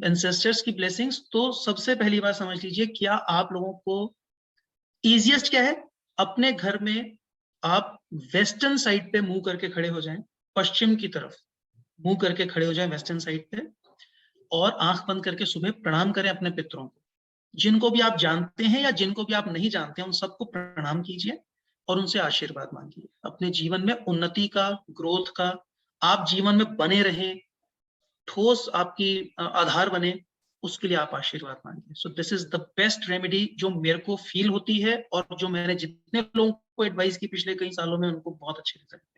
Ancestors की blessings, तो सबसे पहली बात समझ लीजिए, क्या आप लोगों को इजिएस्ट क्या है, अपने घर में आप वेस्टर्न साइड पे मुंह करके खड़े हो जाएं, पश्चिम की तरफ मुंह करके खड़े हो जाएं वेस्टर्न साइड पे, और आंख बंद करके सुबह प्रणाम करें अपने पितरों को, जिनको भी आप जानते हैं या जिनको भी आप नहीं जानते हैं, उन सबको प्रणाम कीजिए और उनसे आशीर्वाद मांगिए अपने जीवन में उन्नति का, ग्रोथ का, आप जीवन में बने रहें, ठोस आपकी आधार बने, उसके लिए आप आशीर्वाद मांगिए। So this is the best remedy जो मेरे को फील होती है, और जो मैंने जितने लोगों को एडवाइस की पिछले कई सालों में, उनको बहुत अच्छे रिजल्ट मिले।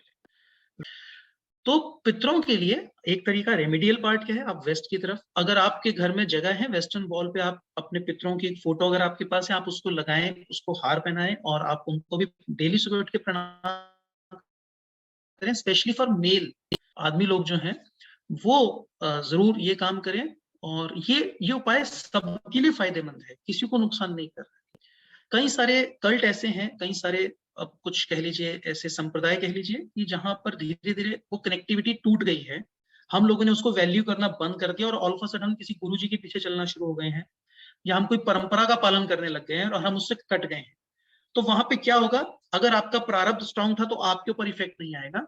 तो पितरों के लिए एक तरीका रेमेडियल पार्ट क्या है, आप वेस्ट की तरफ, अगर आपके घर में जगह है, वेस्टर्न वॉल पे आप अपने पितरों की एक फोटो अगर आपके पास है, आप उसको लगाएं, उसको हार पहनाएं, और आप उनको भी डेली सुबह उठ के प्रणाम करें। स्पेशली फॉर मेल आदमी लोग जो हैं, वो जरूर ये काम करें, और ये उपाय सबके लिए फायदेमंद है, किसी को नुकसान नहीं कर रहा है। कई सारे कल्ट ऐसे हैं, कई सारे अब कुछ कह लीजिए ऐसे संप्रदाय कह लीजिए, कि जहां पर धीरे धीरे वो कनेक्टिविटी टूट गई है, हम लोगों ने उसको वैल्यू करना बंद कर दिया, और ऑल ऑफ अ सडन किसी गुरु जी के पीछे चलना शुरू हो गए हैं, या हम कोई परंपरा का पालन करने लग गए हैं और हम उससे कट गए हैं। तो वहां पे क्या होगा, अगर आपका प्रारब्ध स्ट्रांग था तो आपके ऊपर इफेक्ट नहीं आएगा,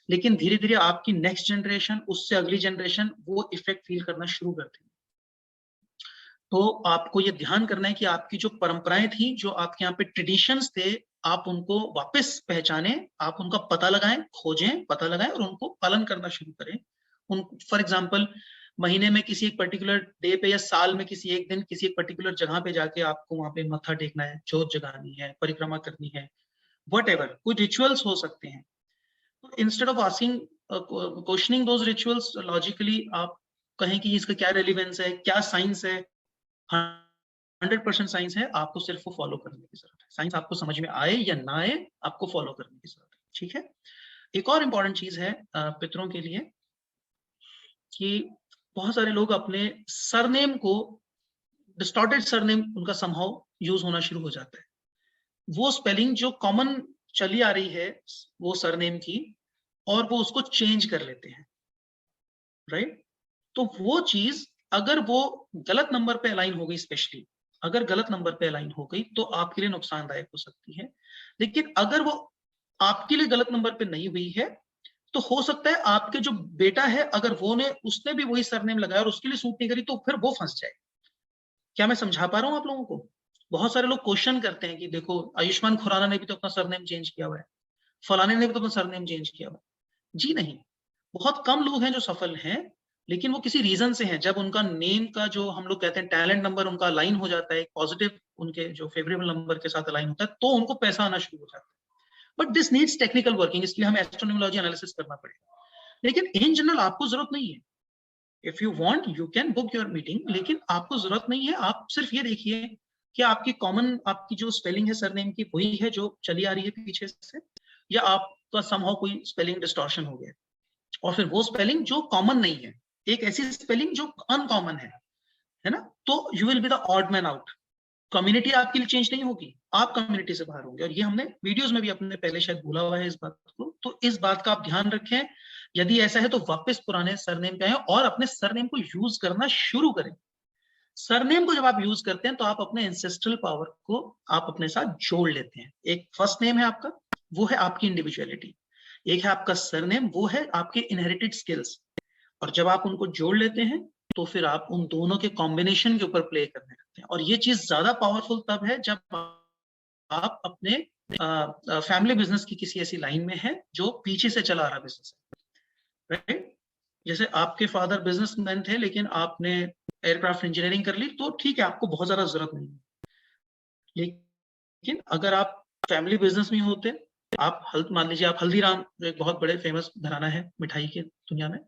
लेकिन धीरे धीरे आपकी नेक्स्ट जनरेशन, उससे अगली जनरेशन वो इफेक्ट फील करना शुरू कर देंगे। तो आपको ये ध्यान करना है कि आपकी जो परंपराएं थी, जो आपके यहाँ पे ट्रेडिशंस थे, आप उनको वापस पहचाने, आप उनका पता लगाएं, खोजें, पता लगाएं, और उनको पालन करना शुरू करें। उन फॉर एग्जाम्पल, महीने में किसी एक पर्टिकुलर डे पे, या साल में किसी एक दिन किसी एक पर्टिकुलर जगह पे जाके आपको वहां पे मत्था टेकना है, जोत जगानी है, परिक्रमा करनी है, whatever, कोई रिचुअल्स हो सकते हैं। तो instead of asking questioning those rituals logically, आप कहें कि इसका क्या रेलिवेंस है, क्या साइंस है। 100% साइंस है, आपको सिर्फ वो फॉलो करने की जरूरत है। साइंस आपको समझ में आए या ना आए, आपको फॉलो करने की जरूरत है। ठीक है। एक और इंपॉर्टेंट चीज है पितरों के लिए, कि बहुत सारे लोग अपने सरनेम को, डिस्टॉर्टेड सरनेम उनका समहाउ यूज होना शुरू हो जाता है। वो स्पेलिंग जो कॉमन चली आ रही है वो सरनेम की, और वो उसको चेंज कर लेते हैं, राइट। तो वो चीज अगर वो गलत नंबर पे अलाइन हो गई, स्पेशली अगर गलत नंबर पे अलाइन हो गई, तो आपके लिए नुकसानदायक हो सकती है। लेकिन अगर वो आपके लिए गलत नंबर पे नहीं हुई है, तो हो सकता है आपके जो बेटा है, अगर उसने भी वही सरनेम लगाया और उसके लिए सूट नहीं करी, तो फिर वो फंस जाए। क्या मैं समझा पा रहा हूं आप लोगों को? बहुत सारे लोग क्वेश्चन करते हैं कि देखो, आयुष्मान खुराना ने भी तो अपना सरनेम चेंज किया हुआ है, फलाने ने भी तो अपना सरनेम चेंज किया हुआ है। जी नहीं, बहुत कम लोग हैं जो सफल हैं, लेकिन वो किसी रीजन से हैं। जब उनका नेम का जो हम लोग कहते हैं टैलेंट नंबर उनका अलाइन हो जाता है, पॉजिटिव उनके जो फेवरेबल नंबर के साथ अलाइन होता है, तो उनको पैसा आना शुरू हो जाता है। But this needs technical working, इसलिए हमें एस्ट्रोनोमोलॉजी एनालिसिस करना पड़ेगा। लेकिन इन जनरल आपको जरूरत नहीं है। If you want you can book your meeting, लेकिन आपको जरूरत नहीं है। आप सिर्फ ये देखिए कि आपकी कॉमन, आपकी जो स्पेलिंग है सरनेम की, वही है जो चली आ रही है पीछे से, या आपका समहाउ कोई स्पेलिंग डिस्टॉर्शन हो गया, और फिर वो स्पेलिंग जो कॉमन नहीं है, एक ऐसी स्पेलिंग जो अनकॉमन है ना, तो you will be the odd man out. Community आपके लिए चेंज नहीं होगी, आप कम्युनिटी से बाहर होंगे। और ये हमने वीडियोस में भी अपने पहले शायद बोला हुआ है इस बात को, तो इस बात का आप ध्यान रखें। यदि ऐसा है तो वापस पुराने सरनेम पे आए और अपने सरनेम को यूज करना शुरू करें। सरनेम को जब आप यूज करते हैं, तो आप अपने एंसेस्ट्रल पावर को आप अपने साथ जोड़ लेते हैं। एक फर्स्ट नेम है आपका, वो है आपकी इंडिविजुअलिटी। एक है आपका सरनेम, वो है आपके इनहेरिटेड स्किल्स। और जब आप उनको जोड़ लेते हैं, तो फिर आप उन दोनों के कॉम्बिनेशन के ऊपर प्ले करने लगते हैं। और ये चीज ज्यादा पावरफुल तब है जब आप अपने फैमिली बिजनेस की किसी ऐसी लाइन में है जो पीछे से चला आ रहा बिजनेस है, राइट। जैसे आपके फादर बिजनेसमैन थे, लेकिन आपने एयरक्राफ्ट इंजीनियरिंग कर ली, तो ठीक है, आपको बहुत ज्यादा जरूरत नहीं है। लेकिन अगर आप फैमिली बिजनेस में होते, आप मान लीजिए आप हल्दीराम, जो एक बहुत बड़े फेमस घराना है मिठाई की दुनिया में,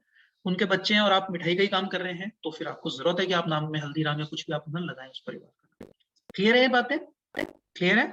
उनके बच्चे हैं और आप मिठाई का ही काम कर रहे हैं, तो फिर आपको जरूरत है कि आप नाम में हल्दीराम या कुछ भी आप उन्हें लगाएं उस परिवार का। क्लियर है ये बातें? क्लियर है?